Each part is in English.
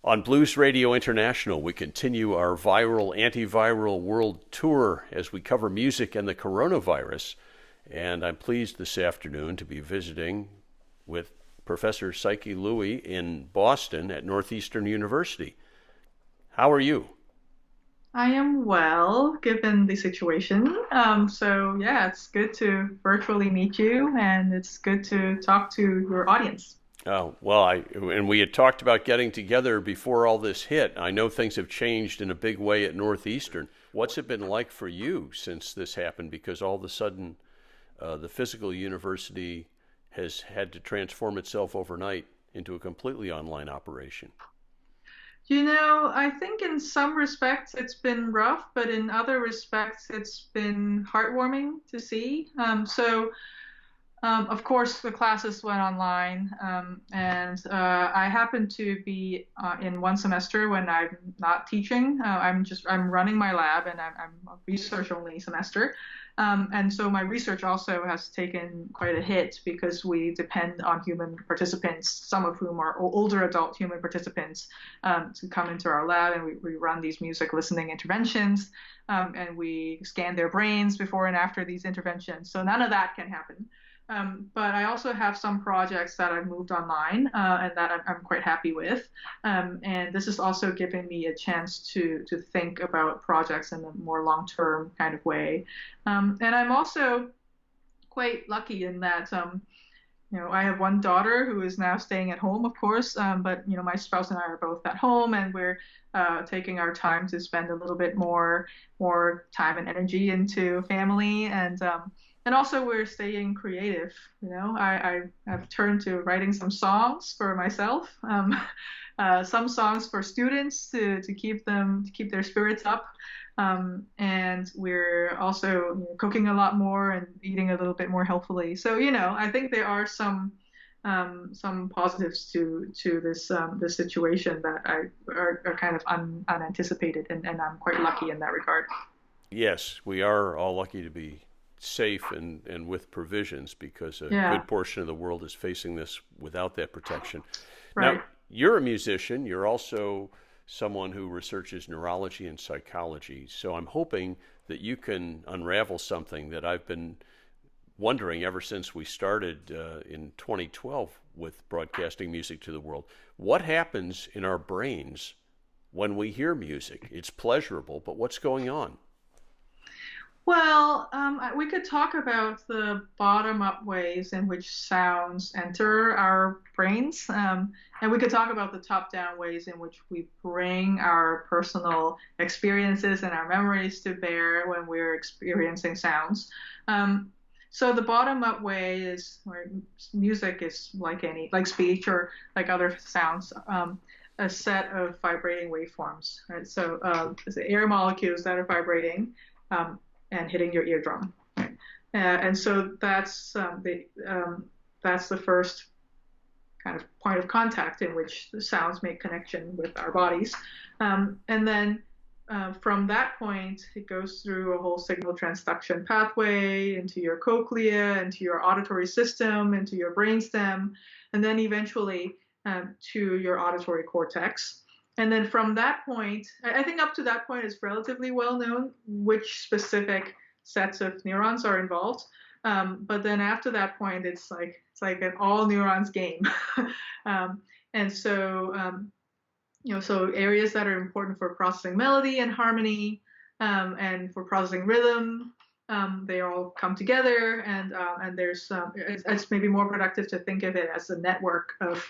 On Blues Radio International, we continue our viral, antiviral world tour as we cover music and the coronavirus. And I'm pleased this afternoon to be visiting with Professor Psyche Loui in Boston at Northeastern University. How are you? I am well, given the situation. So it's good to virtually meet you, and it's good to talk to your audience. Oh, well, and we had talked about getting together before all this hit. I know things have changed in a big way at Northeastern. What's it been like for you since this happened? Because all of a sudden, the physical university has had to transform itself overnight into a completely online operation. I think in some respects it's been rough, but in other respects it's been heartwarming to see. Of course, the classes went online, and I happen to be in one semester when I'm not teaching. I'm running my lab, and I'm a research only semester. And so my research also has taken quite a hit because we depend on human participants, some of whom are older adult human participants, to come into our lab, and we run these music listening interventions, and we scan their brains before and after these interventions. So none of that can happen. But I also have some projects that I've moved online, and that I'm quite happy with. And this is also giving me a chance to think about projects in a more long-term kind of way. And I'm also quite lucky in that, I have one daughter who is now staying at home, of course, but my spouse and I are both at home, and we're taking our time to spend a little bit more time and energy into family, and also we're staying creative. I have turned to writing some songs for myself, some songs for students to keep their spirits up. And we're also cooking a lot more and eating a little bit more healthfully. So, I think there are some positives to this situation that are kind of unanticipated, and I'm quite lucky in that regard. Yes, we are all lucky to be safe and with provisions because a Yeah, good portion of the world is facing this without that protection. Now, right. you're a musician. You're also someone who researches neurology and psychology. So I'm hoping that you can unravel something that I've been wondering ever since we started in 2012 with broadcasting music to the world. What happens in our brains when we hear music? It's pleasurable, but what's going on? Well, we could talk about the bottom-up ways in which sounds enter our brains, and we could talk about the top-down ways in which we bring our personal experiences and our memories to bear when we're experiencing sounds. So the bottom-up way is where music is like speech or like other sounds. A set of vibrating waveforms, right? So the air molecules that are vibrating, and hitting your eardrum. Right? And so that's the first kind of point of contact in which the sounds make connection with our bodies. And then from that point, it goes through a whole signal transduction pathway into your cochlea, into your auditory system, into your brainstem, and then eventually to your auditory cortex. And then from that point, I think up to that point, it's relatively well known which specific sets of neurons are involved. But then after that point, it's like an all neurons game. um, and so so areas that are important for processing melody and harmony, and for processing rhythm, they all come together, and it's maybe more productive to think of it as a network of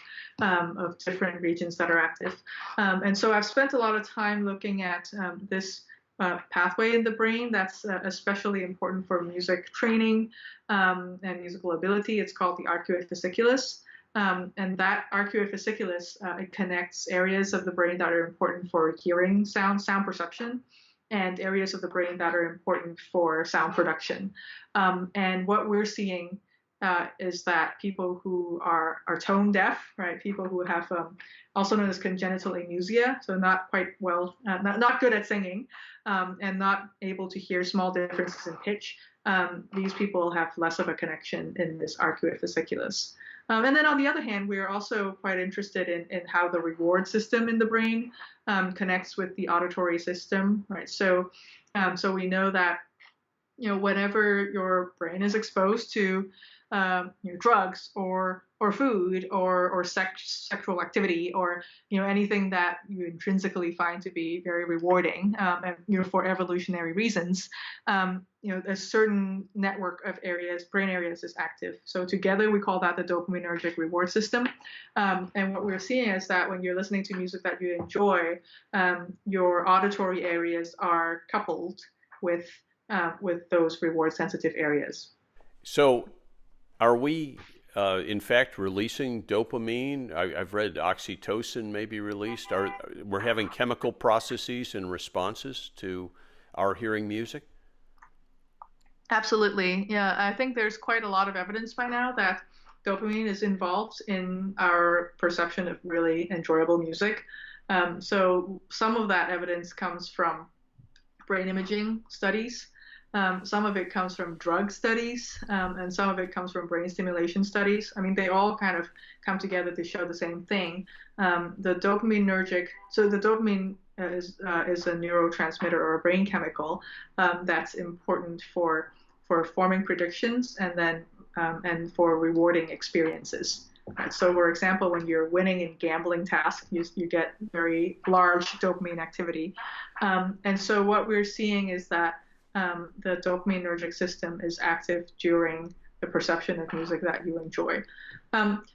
different regions that are active. And so I've spent a lot of time looking at this pathway in the brain that's especially important for music training, and musical ability. It's called the arcuate fasciculus. And that arcuate fasciculus, it connects areas of the brain that are important for hearing sound perception, and areas of the brain that are important for sound production. And what we're seeing is that people who are tone deaf, right, people who have also known as congenital amusia, so not quite well, not good at singing, and not able to hear small differences in pitch, these people have less of a connection in this arcuate fasciculus. And then on the other hand, we are also quite interested in how the reward system in the brain connects with the auditory system, right? So we know that whenever your brain is exposed to drugs or food or sexual activity or anything that you intrinsically find to be very rewarding, and for evolutionary reasons, a certain network of brain areas is active. So together we call that the dopaminergic reward system. And what we're seeing is that when you're listening to music that you enjoy, your auditory areas are coupled with those reward sensitive areas. So, are we in fact releasing dopamine? I've read oxytocin may be released. We're having chemical processes and responses to our hearing music? Absolutely. Yeah, I think there's quite a lot of evidence by now that dopamine is involved in our perception of really enjoyable music. So some of that evidence comes from brain imaging studies. Some of it comes from drug studies, and some of it comes from brain stimulation studies. I mean, they all kind of come together to show the same thing. The dopaminergic, so the dopamine is a neurotransmitter or a brain chemical that's important for forming predictions and for rewarding experiences. So, for example, when you're winning in gambling tasks, you get very large dopamine activity. And so what we're seeing is that the dopaminergic system is active during the perception of music that you enjoy.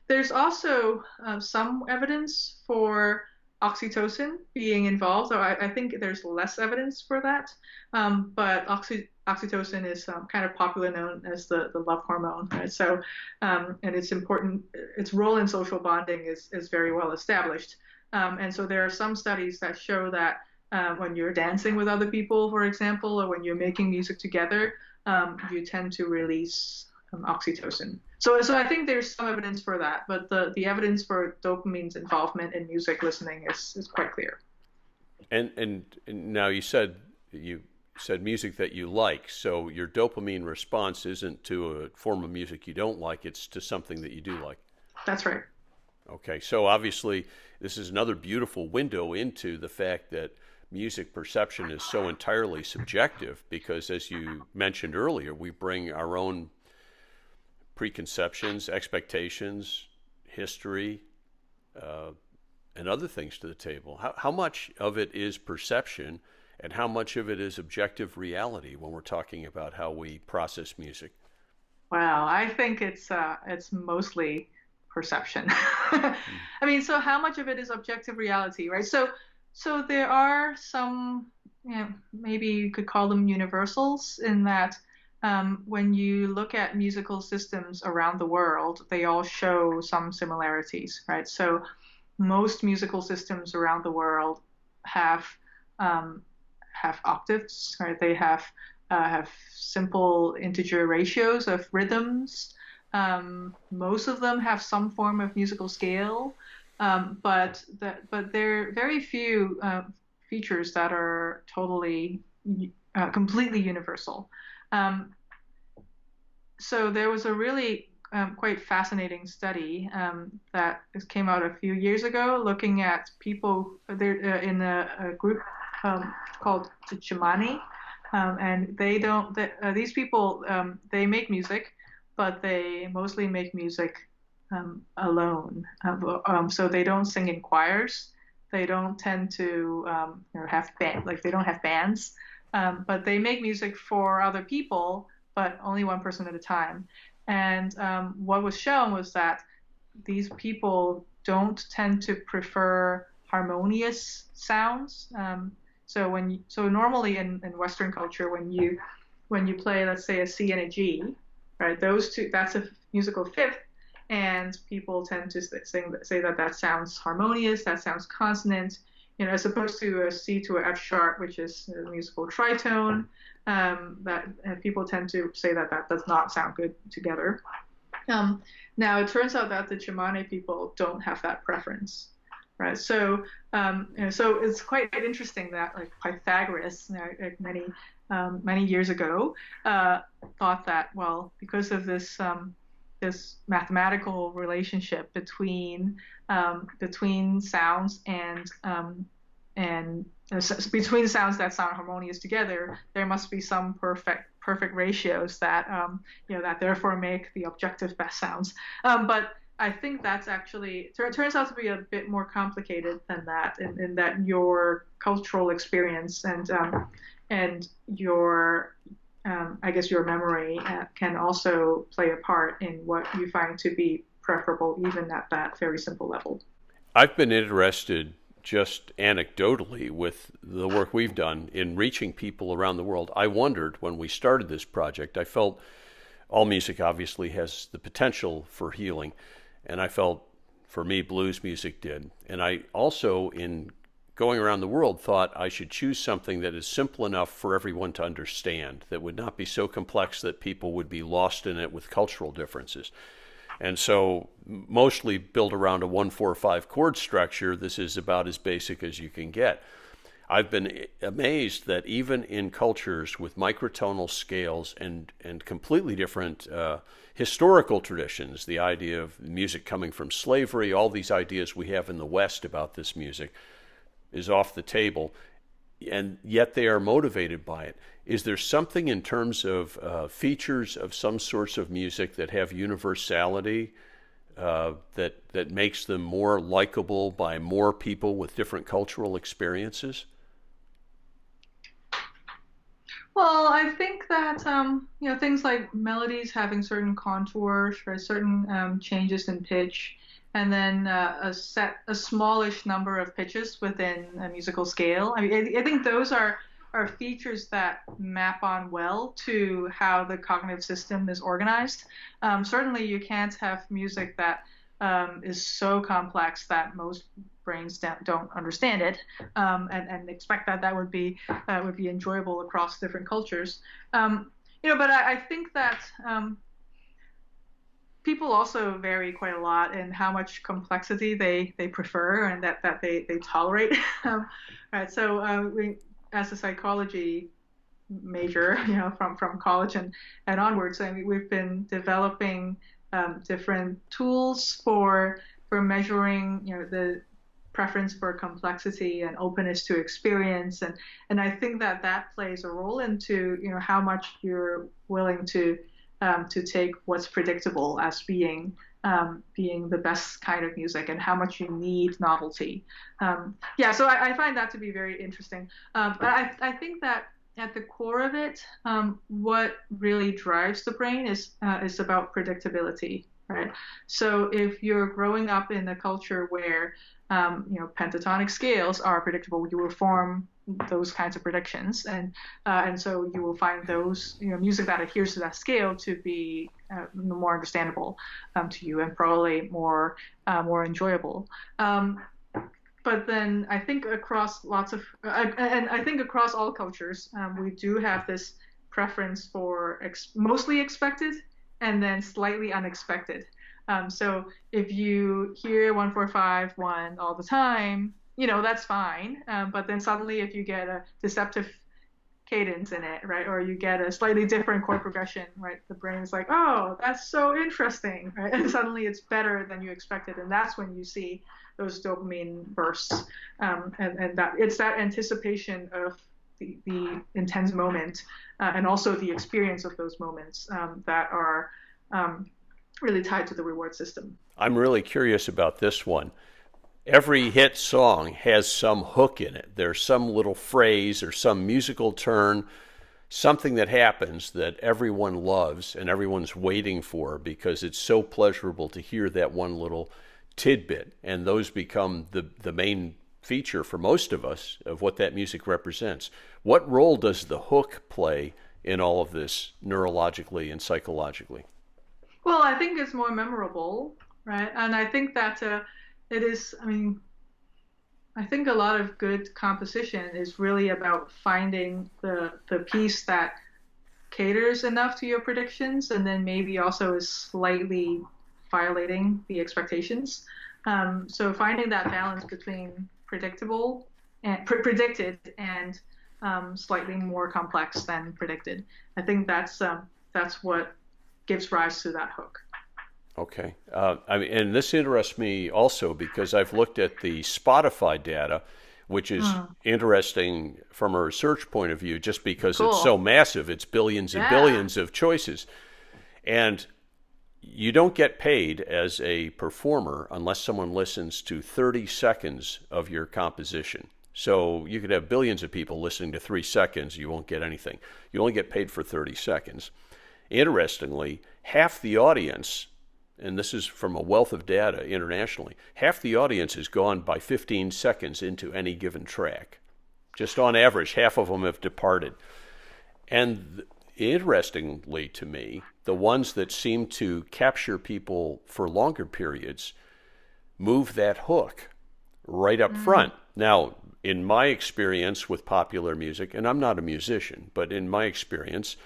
There's also some evidence for oxytocin being involved. So I think there's less evidence for that. But oxytocin is kind of popularly known as the love hormone, right? So, and it's important, its role in social bonding is very well established. And so there are some studies that show that when you're dancing with other people, for example, or when you're making music together, you tend to release oxytocin. So I think there's some evidence for that, but the evidence for dopamine's involvement in music listening is quite clear. And now you said music that you like, so your dopamine response isn't to a form of music you don't like, it's to something that you do like. That's right. Okay, so obviously this is another beautiful window into the fact that music perception is so entirely subjective because, as you mentioned earlier, we bring our own preconceptions, expectations, history, and other things to the table. How much of it is perception and how much of it is objective reality when we're talking about how we process music? Wow, I think it's mostly perception. I mean, so how much of it is objective reality, right? So there are some, maybe you could call them universals in that when you look at musical systems around the world, they all show some similarities, right? So most musical systems around the world have octaves, right? They have simple integer ratios of rhythms. Most of them have some form of musical scale, but there are very few features that are totally completely universal. So there was a really quite fascinating study that came out a few years ago, looking at people in a group called the Chimani, and these people they make music, but they mostly make music alone. So they don't sing in choirs. They don't tend to have they don't have bands, but they make music for other people, but only one person at a time. And what was shown was that these people don't tend to prefer harmonious sounds. So normally in Western culture, when you play, let's say, a C and a G, right? Those two, that's a musical fifth, and people tend to say that sounds harmonious, that sounds consonant, as opposed to a C to a F sharp, which is a musical tritone. And people tend to say that does not sound good together. Now it turns out that the Chimane people don't have that preference, right? So so it's quite interesting that like Pythagoras, like many many years ago, thought that, well, because of this mathematical relationship between sounds and between sounds that sound harmonious together, there must be some perfect ratios that that therefore make the objective best sounds. But I think that's actually it turns out to be a bit more complicated than that, in that your cultural experience and your I guess your memory can also play a part in what you find to be preferable, even at that very simple level. I've been interested just anecdotally with the work we've done in reaching people around the world. I wondered when we started this project, I felt all music obviously has the potential for healing, and I felt for me blues music did. And I also, in going around the world, thought I should choose something that is simple enough for everyone to understand, that would not be so complex that people would be lost in it with cultural differences. And so, mostly built around a 1-4-5 chord structure, this is about as basic as you can get. I've been amazed that even in cultures with microtonal scales and completely different historical traditions, the idea of music coming from slavery, all these ideas we have in the West about this music is off the table, and yet they are motivated by it. Is there something in terms of features of some sorts of music that have universality that makes them more likable by more people with different cultural experiences? Well, I think that things like melodies having certain contours, or certain changes in pitch, and then a smallish number of pitches within a musical scale. I mean, I think those are features that map on well to how the cognitive system is organized. Certainly, you can't have music that is so complex that most brains don't understand it, and expect that that would be enjoyable across different cultures. But I think that people also vary quite a lot in how much complexity they prefer and that they tolerate. Right. So as a psychology major, from college and onwards, I mean, we've been developing different tools for measuring, the preference for complexity and openness to experience, and I think that that plays a role into, how much you're willing to take what's predictable as being the best kind of music, and how much you need novelty. Yeah, so I find that to be very interesting. But I think that at the core of it, what really drives the brain is about predictability, right? So if you're growing up in a culture where pentatonic scales are predictable, you will form those kinds of predictions, and so you will find those, music that adheres to that scale to be more understandable to you, and probably more enjoyable. But then I think across and I think across all cultures, we do have this preference for mostly expected and then slightly unexpected. So if you hear 1-4-5-1 all the time, that's fine. But then suddenly, if you get a deceptive cadence in it, right, or you get a slightly different chord progression, right, the brain is like, oh, that's so interesting, right, and suddenly it's better than you expected, and that's when you see those dopamine bursts, and that it's that anticipation of the intense moment, and also the experience of those moments that are really tied to the reward system. I'm really curious about this one. Every hit song has some hook in it. There's some little phrase or some musical turn, something that happens that everyone loves and everyone's waiting for because it's so pleasurable to hear that one little tidbit. And those become the main feature for most of us of what that music represents. What role does the hook play in all of this neurologically and psychologically? Well, I think it's more memorable, right? And I think that it is, I mean, I think a lot of good composition is really about finding the piece that caters enough to your predictions, and then maybe also is slightly violating the expectations. So finding that balance between predictable and predicted slightly more complex than predicted. I think that's what gives rise to that hook. Okay. I mean, and this interests me also because I've looked at the Spotify data, which is Mm, interesting from a research point of view, just because it's so cool. massive. It's billions and Yeah. billions of choices. And you don't get paid as a performer unless someone listens to 30 seconds of your composition. So you could have billions of people listening to 3 seconds, you won't get anything. You only get paid for 30 seconds. Interestingly, half the audience, and this is from a wealth of data internationally, half the audience is gone by 15 seconds into any given track. Just on average, half of them have departed. And interestingly to me, the ones that seem to capture people for longer periods move that hook right up Mm, front. Now, in my experience with popular music, and I'm not a musician, but in my experience,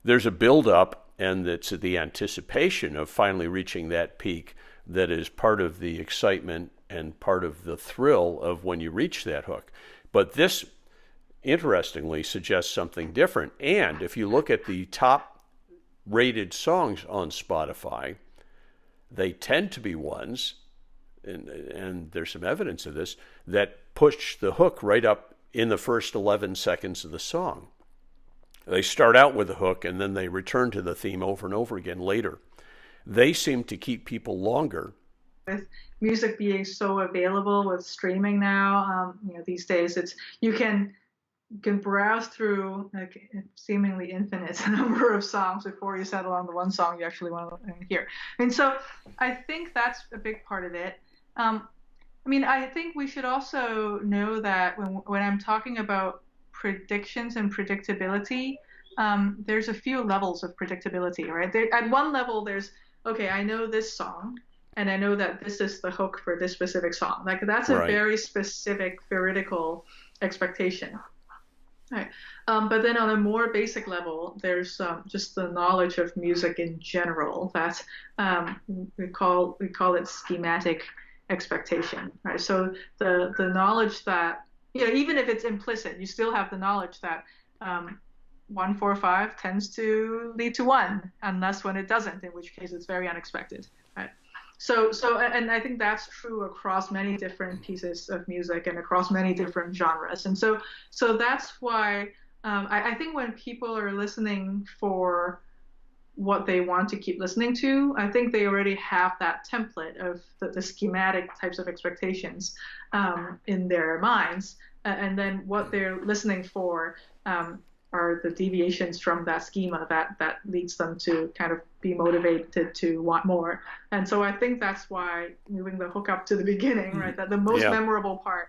there's a build up and it's the anticipation of finally reaching that peak that is part of the excitement and part of the thrill of when you reach that hook. But this interestingly suggests something different. And if you look at the top rated songs on Spotify, they tend to be ones, and there's some evidence of this, that push the hook right up in the first 11 seconds of the song. They start out with the hook and then they return to the theme over and over again later. They seem to keep people longer. with music being so available with streaming now, these days you can browse through like seemingly infinite number of songs before you settle on the one song you actually want to hear. And so I think that's a big part of it. Um, I mean, I think we should also know that when I'm talking about predictions and predictability, there's a few levels of predictability, right? At one level, there's, okay, I know this song, and I know that this is the hook for this specific song. Like that's a Right. very specific theoretical expectation. Right. But then on a more basic level, there's just the knowledge of music in general that we call it schematic expectation, right? So the knowledge that even if it's implicit, you still have the knowledge that 1 4 5 tends to lead to one, unless when it doesn't, in which case it's very unexpected, right? And I think that's true across many different pieces of music and across many different genres. And so that's why I think when people are listening for what they want to keep listening to, I think they already have that template of the schematic types of expectations in their minds. And then what they're listening for are the deviations from that schema that leads them to kind of be motivated to want more. And so I think that's why moving the hook up to the beginning, right, that the most Yeah. memorable part,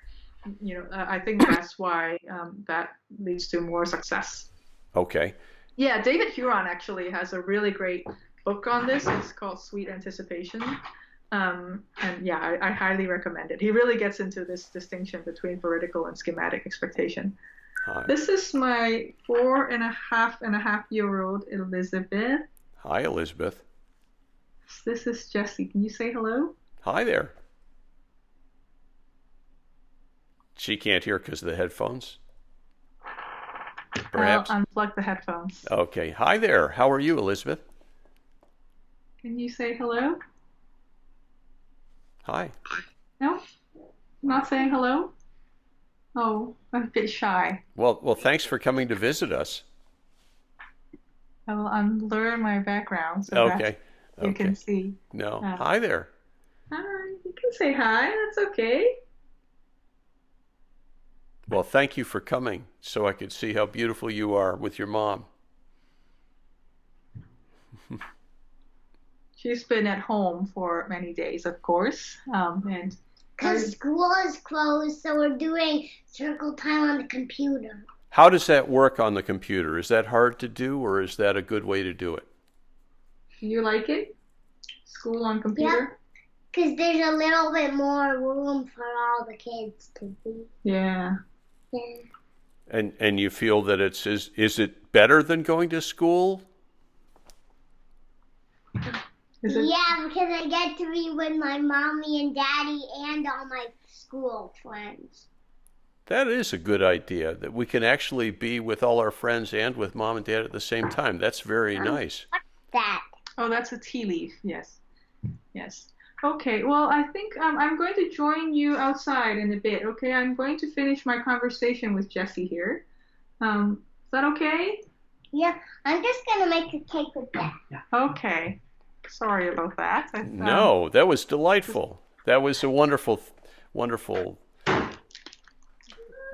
I think that's why that leads to more success. Okay. Yeah, David Huron actually has a really great book on this. It's called Sweet Anticipation. And yeah, I highly recommend it. He really gets into this distinction between theoretical and schematic expectation. Hi. This is my 4.5 year old Elizabeth. Hi, Elizabeth. This is Jessie. Can you say hello? Hi there. She can't hear because of the headphones, I'll perhaps. unplug the headphones. Okay. Hi there. How are you, Elizabeth? Can you say hello? Hi. No? Not saying hello? Oh, I'm a bit shy. Well, thanks for coming to visit us. I will unblur my background so that Okay. you can Okay. see. No. Uh, Hi there. Hi, you can say hi. That's okay. Well, thank you for coming so I could see how beautiful you are with your mom. She's been at home for many days, of course. And Because school is closed, so we're doing circle time on the computer. How does that work on the computer? Is that hard to do or is that a good way to do it? do you like it? School on Yep, computer? because there's a little bit more room for all the kids to be. Yeah. Yeah, And you feel that is it better than going to school? Is it? yeah, because I get to be with my mommy and daddy and all my school friends. That is a good idea, that we can actually be with all our friends and with mom and dad at the same time. That's very nice. What's that? Oh, that's a tea leaf. Yes. Yes. Okay. Well, I think I'm going to join you outside in a bit. Okay. I'm going to finish my conversation with Jessie here. Is that okay? Yeah, I'm just gonna make a cake with that. Okay. Sorry about that. No, that was delightful. That was a wonderful, wonderful,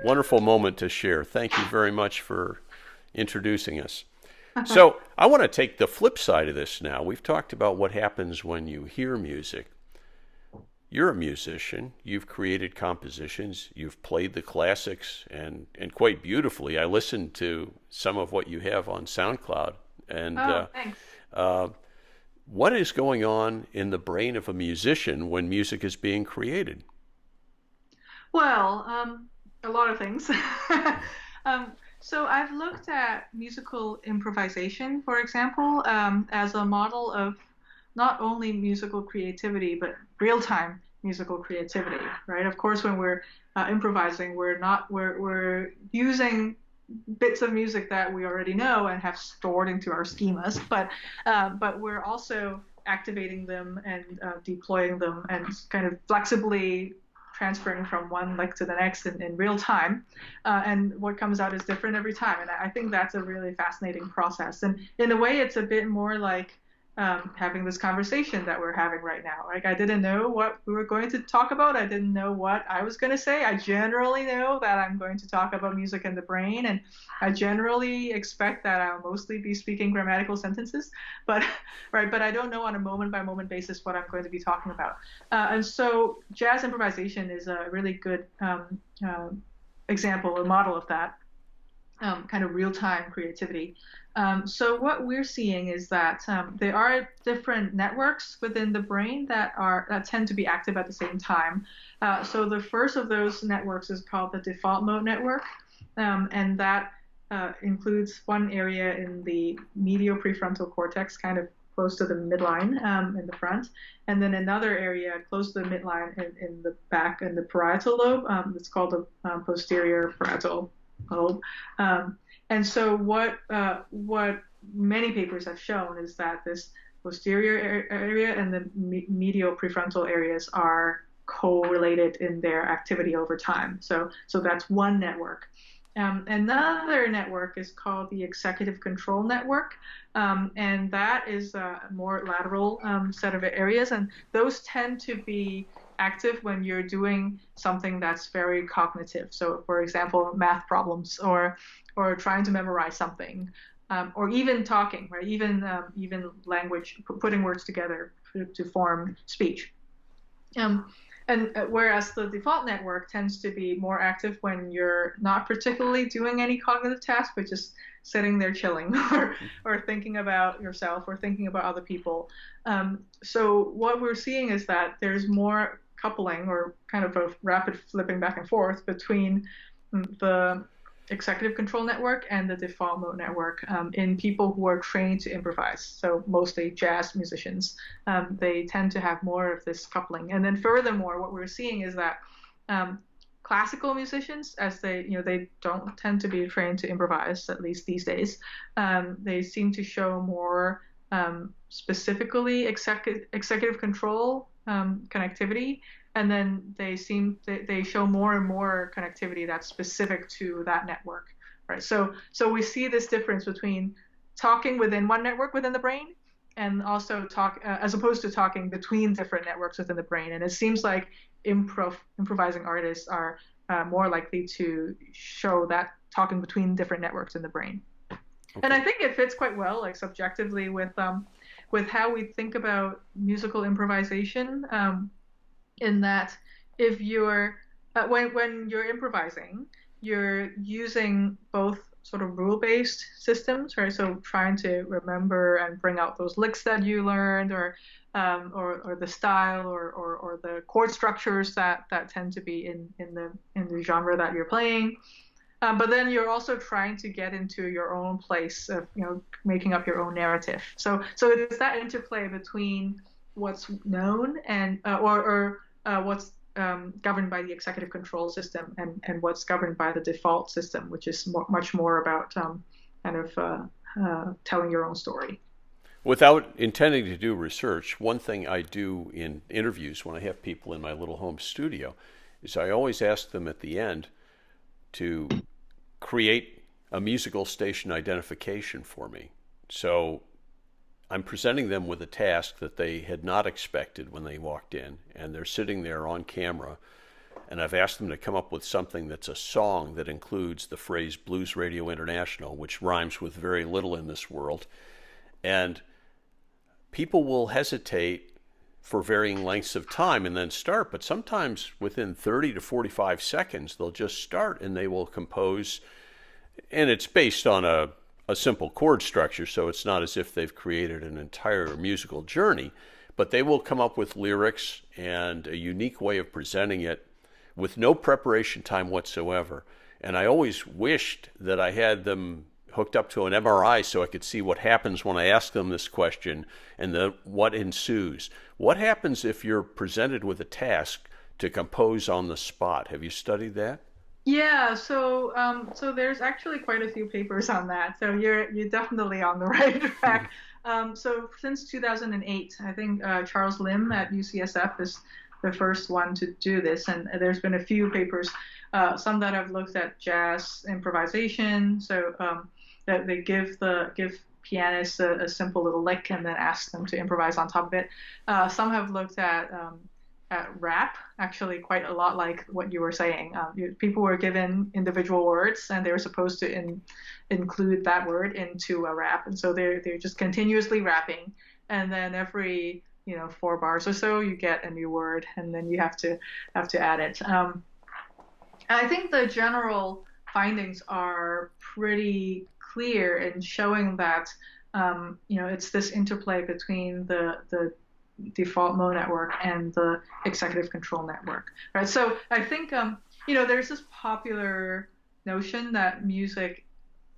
wonderful moment to share. Thank you very much for introducing us. So I want to take the flip side of this now. We've talked about what happens when you hear music. You're a musician. You've created compositions. You've played the classics and quite beautifully. I listened to some of what you have on SoundCloud. And Thanks. what is going on in the brain of a musician when music is being created? Well, a lot of things. So I've looked at musical improvisation, for example, as a model of not only musical creativity, but real-time musical creativity, right? Of course, when we're improvising, we're using bits of music that we already know and have stored into our schemas, but we're also activating them and deploying them and kind of flexibly transferring from one lick to the next in real time. And what comes out is different every time. And I think that's a really fascinating process. And in a way, it's a bit more like having this conversation that we're having right now. Like, I didn't know what we were going to talk about. I didn't know what I was going to say. I generally know that I'm going to talk about music and the brain, and I generally expect that I'll mostly be speaking grammatical sentences, but I don't know on a moment by moment basis what I'm going to be talking about. And so jazz improvisation is a really good example, a model of that kind of real-time creativity. So what we're seeing is that there are different networks within the brain that tend to be active at the same time. So the first of those networks is called the default mode network, and that includes one area in the medial prefrontal cortex, kind of close to the midline in the front, and then another area close to the midline in the back in the parietal lobe. It's called the posterior parietal lobe. And so what many papers have shown is that this posterior area and the medial prefrontal areas are correlated in their activity over time. So that's one network. Another network is called the executive control network, and that is a more lateral set of areas, and those tend to be active when you're doing something that's very cognitive. So, for example, math problems or trying to memorize something, or even talking, right? Even language, putting words together to form speech. And whereas the default network tends to be more active when you're not particularly doing any cognitive task, but just sitting there chilling or thinking about yourself or thinking about other people. So what we're seeing is that there's more coupling or kind of a rapid flipping back and forth between the executive control network and the default mode network in people who are trained to improvise. So mostly jazz musicians, they tend to have more of this coupling. And then furthermore, what we're seeing is that classical musicians, as they don't tend to be trained to improvise, at least these days, they seem to show more specifically executive control connectivity. And then they show more and more connectivity that's specific to that network, right? So we see this difference between talking within one network within the brain and also talk as opposed to talking between different networks within the brain. And it seems like improvising artists are more likely to show that talking between different networks in the brain. Okay. And I think it fits quite well, like subjectively, with how we think about musical improvisation. In that, if you're when you're improvising, you're using both sort of rule-based systems, right? So trying to remember and bring out those licks that you learned, or the style, or the chord structures that tend to be in the genre that you're playing. But then you're also trying to get into your own place of making up your own narrative. So it's that interplay between what's known and or what's governed by the executive control system, and what's governed by the default system, which is much more about telling your own story. Without intending to do research, one thing I do in interviews when I have people in my little home studio is I always ask them at the end to create a musical station identification for me. So I'm presenting them with a task that they had not expected when they walked in, and they're sitting there on camera, and I've asked them to come up with something that's a song that includes the phrase Blues Radio International, which rhymes with very little in this world. And people will hesitate for varying lengths of time and then start, but sometimes within 30 to 45 seconds, they'll just start and they will compose, and it's based on a simple chord structure, so it's not as if they've created an entire musical journey, but they will come up with lyrics and a unique way of presenting it with no preparation time whatsoever. And I always wished that I had them hooked up to an MRI so I could see what happens when I ask them this question and what ensues. What happens if you're presented with a task to compose on the spot? Have you studied that? Yeah, so there's actually quite a few papers on that. So you're definitely on the right track. So since 2008, I think Charles Lim at UCSF is the first one to do this, and there's been a few papers, some that have looked at jazz improvisation. So that they give pianists a simple little lick and then ask them to improvise on top of it. Some have looked at rap, actually quite a lot like what you were saying. People were given individual words and they were supposed to include that word into a rap, and so they're just continuously rapping, and then every 4 bars or so you get a new word, and then you have to add it. I think the general findings are pretty clear in showing that it's this interplay between the default mode network and the executive control network, right? So I think there's this popular notion that music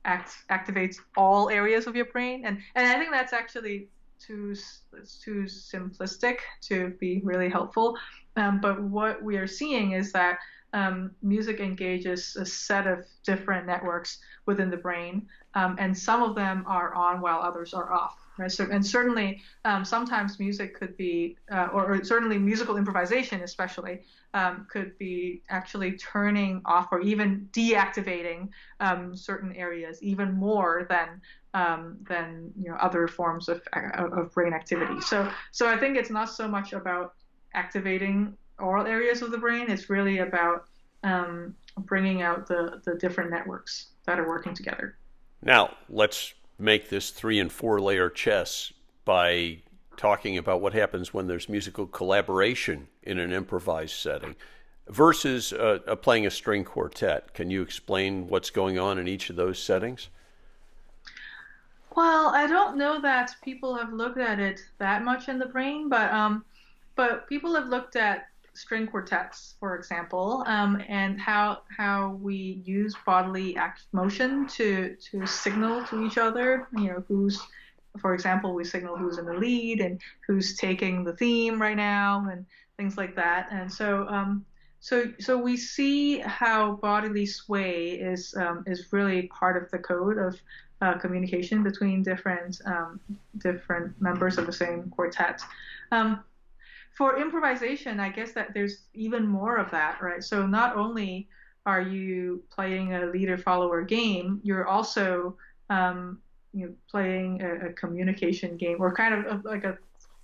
activates all areas of your brain, and I think that's actually too simplistic to be really helpful. But what we are seeing is that music engages a set of different networks within the brain, and some of them are on while others are off. Right? So, and certainly, sometimes music could be, or certainly musical improvisation especially, could be actually turning off or even deactivating certain areas even more than other forms of brain activity. So I think it's not so much about activating all areas of the brain. It's really about bringing out the different networks that are working together. Now, let's make this 3 and 4 layer chess by talking about what happens when there's musical collaboration in an improvised setting versus playing a string quartet. Can you explain what's going on in each of those settings? Well, I don't know that people have looked at it that much in the brain, but people have looked at string quartets, for example, and how we use bodily motion to signal to each other. For example, we signal who's in the lead and who's taking the theme right now, and things like that. And so we see how bodily sway is really part of the code of communication between different members of the same quartet. For improvisation, I guess that there's even more of that, right? So not only are you playing a leader-follower game, you're also playing a communication game, or kind of like a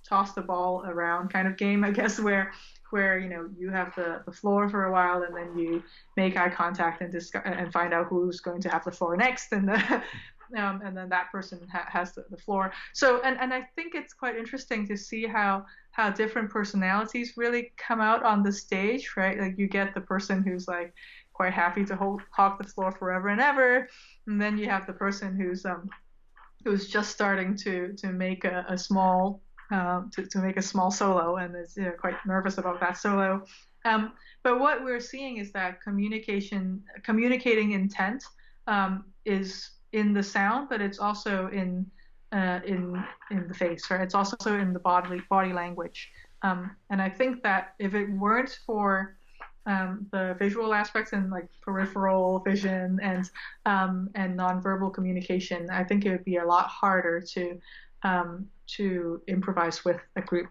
toss the ball around kind of game, I guess, where you have the floor for a while, and then you make eye contact and find out who's going to have the floor next, and then that person has the floor. So and I think it's quite interesting to see how different personalities really come out on the stage, right? Like you get the person who's like quite happy to hog the floor forever and ever, and then you have the person who's just starting to make a small make a small solo and is quite nervous about that solo. But what we're seeing is that communicating intent is in the sound, but it's also in the face, right? It's also in the body language. And I think that if it weren't for the visual aspects and like peripheral vision and nonverbal communication, I think it would be a lot harder to improvise with a group.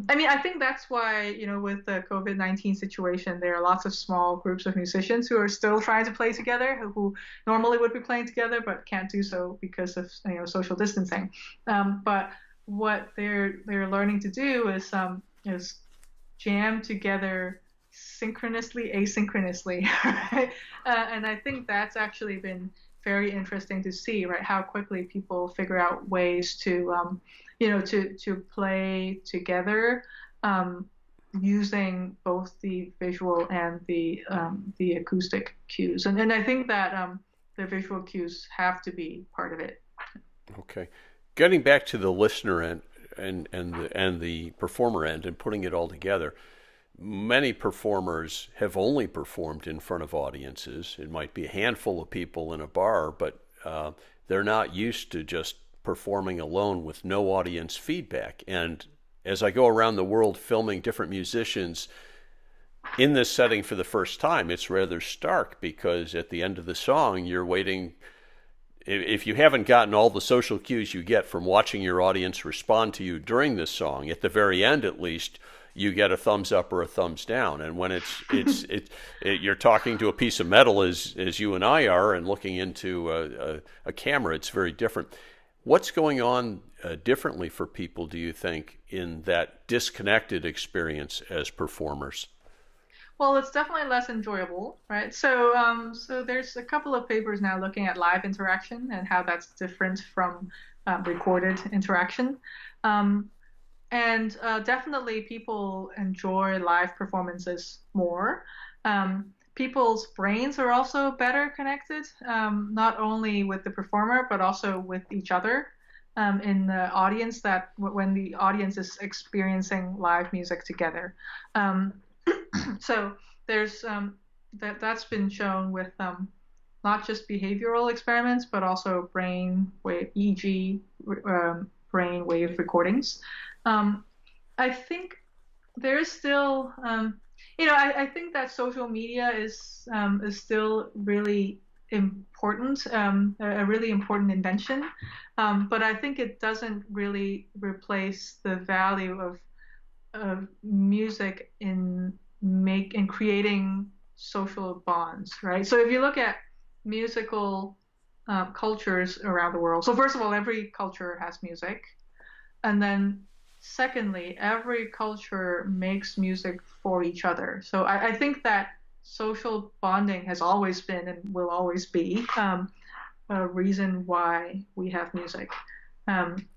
I mean, I think that's why, with the COVID-19 situation, there are lots of small groups of musicians who are still trying to play together, who normally would be playing together but can't do so because of, social distancing. But what they're learning to do is jam together synchronously, asynchronously, right? And I think that's actually been very interesting to see, right? How quickly people figure out ways to to play together, using both the visual and the acoustic cues. And I think that the visual cues have to be part of it. Okay. Getting back to the listener end and the performer end and putting it all together, many performers have only performed in front of audiences. It might be a handful of people in a bar, but they're not used to just performing alone with no audience feedback. And as I go around the world filming different musicians in this setting for the first time, it's rather stark because at the end of the song, you're waiting. If you haven't gotten all the social cues you get from watching your audience respond to you during this song, at the very end at least, you get a thumbs up or a thumbs down. And when you're talking to a piece of metal as you and I are and looking into a camera, it's very different. What's going on differently for people, do you think, in that disconnected experience as performers? Well, it's definitely less enjoyable, right? So there's a couple of papers now looking at live interaction and how that's different from recorded interaction. And definitely people enjoy live performances more. People's brains are also better connected, not only with the performer, but also with each other in the audience, that when the audience is experiencing live music together. So there's that's been shown with not just behavioral experiments, but also brain wave EEG, brain wave recordings. I think there's still, I think that social media is still really important, a really important invention. But I think it doesn't really replace the value of music in creating social bonds, right? So if you look at musical cultures around the world, so first of all, every culture has music, and then secondly, every culture makes music for each other. So I think that social bonding has always been and will always be a reason why we have music.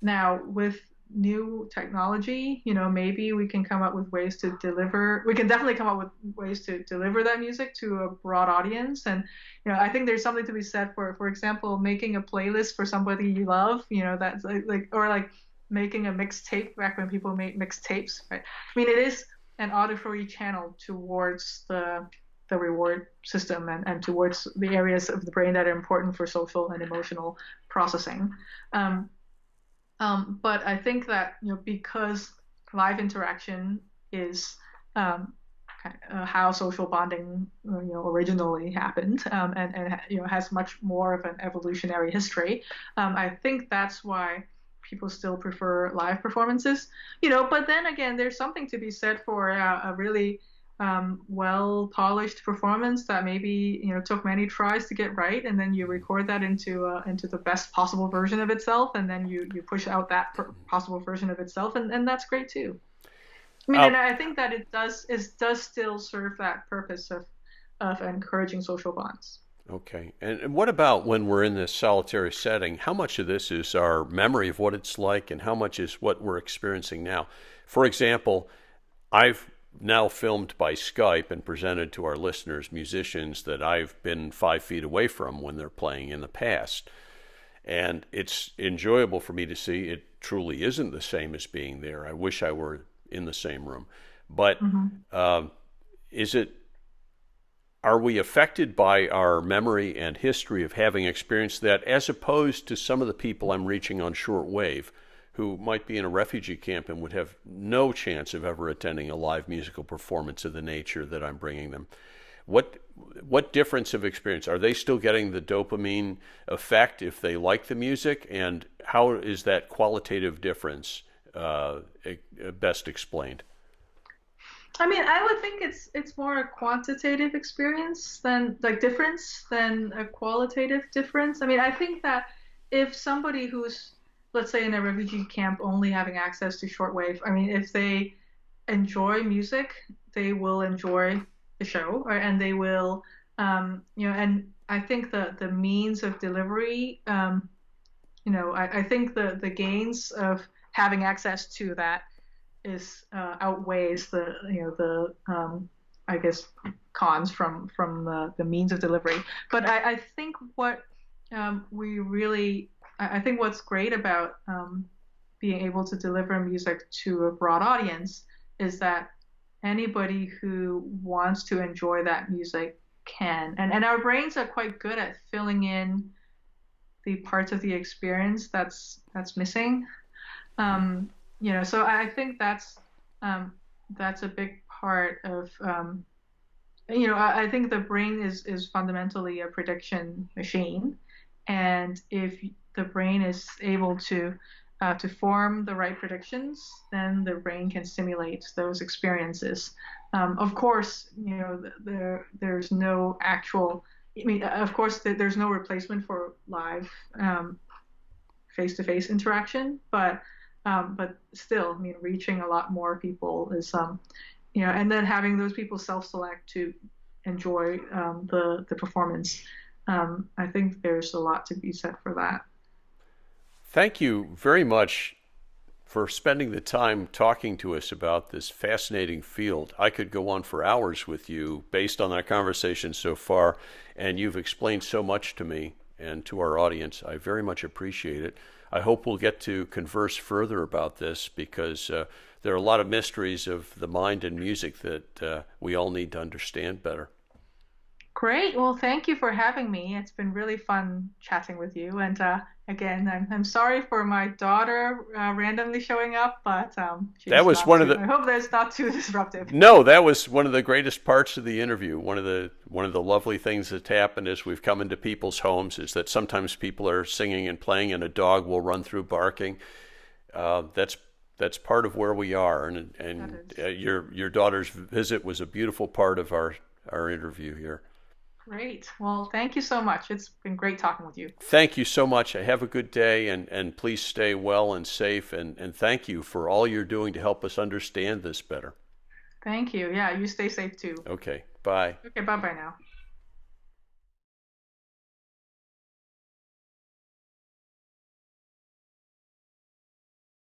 Now, with new technology, maybe we can come up with ways to deliver. We can definitely come up with ways to deliver that music to a broad audience. And I think there's something to be said for example, making a playlist for somebody you love. That's like making a mixtape back when people made mixtapes, right? I mean, it is an auditory channel towards the reward system and towards the areas of the brain that are important for social and emotional processing. But I think that because live interaction is how social bonding originally happened, and has much more of an evolutionary history. I think that's why people still prefer live performances. But then again, there's something to be said for a really well polished performance that maybe took many tries to get right, and then you record that into the best possible version of itself, and then you push out that possible version of itself, and that's great too. I mean, and I think that it does still serve that purpose of encouraging social bonds. Okay. And what about when we're in this solitary setting? How much of this is our memory of what it's like, and how much is what we're experiencing now? For example, I've now filmed by Skype and presented to our listeners musicians that I've been 5 feet away from when they're playing in the past. And it's enjoyable for me to see. It truly isn't the same as being there. I wish I were in the same room. But are we affected by our memory and history of having experienced that, as opposed to some of the people I'm reaching on shortwave who might be in a refugee camp and would have no chance of ever attending a live musical performance of the nature that I'm bringing them. What difference of experience? Are they still getting the dopamine effect if they like the music? And how is that qualitative difference best explained? I mean, I would think it's more a quantitative experience than like difference than a qualitative difference. I mean, I think that if somebody who's, let's say, in a refugee camp only having access to shortwave, I mean, if they enjoy music, they will enjoy the show, right? And they will, and I think the means of delivery, I think the gains of having access to that is outweighs I guess cons from the means of delivery. But I think what I think what's great about being able to deliver music to a broad audience is that anybody who wants to enjoy that music can. And our brains are quite good at filling in the parts of the experience that's missing. So I think that's a big part of I think the brain is fundamentally a prediction machine, and if the brain is able to form the right predictions, then the brain can simulate those experiences. Of course, there's no actual. I mean, of course, there's no replacement for live face-to-face interaction, but still, I mean, reaching a lot more people is, and then having those people self-select to enjoy the performance. I think there's a lot to be said for that. Thank you very much for spending the time talking to us about this fascinating field. I could go on for hours with you based on our conversation so far, and you've explained so much to me and to our audience. I very much appreciate it. I hope we'll get to converse further about this because there are a lot of mysteries of the mind and music that we all need to understand better. Great. Well, thank you for having me. It's been really fun chatting with you. And again, I'm sorry for my daughter randomly showing up, but that was one of the. I hope that's not too disruptive. No, that was one of the greatest parts of the interview. One of the lovely things that's happened as we've come into people's homes is that sometimes people are singing and playing, and a dog will run through barking. That's part of where we are, and your daughter's visit was a beautiful part of our interview here. Great. Well, thank you so much. It's been great talking with you. Thank you so much. Have a good day, and please stay well and safe, and thank you for all you're doing to help us understand this better. Thank you. Yeah, you stay safe too. Okay, bye. Okay, bye-bye now.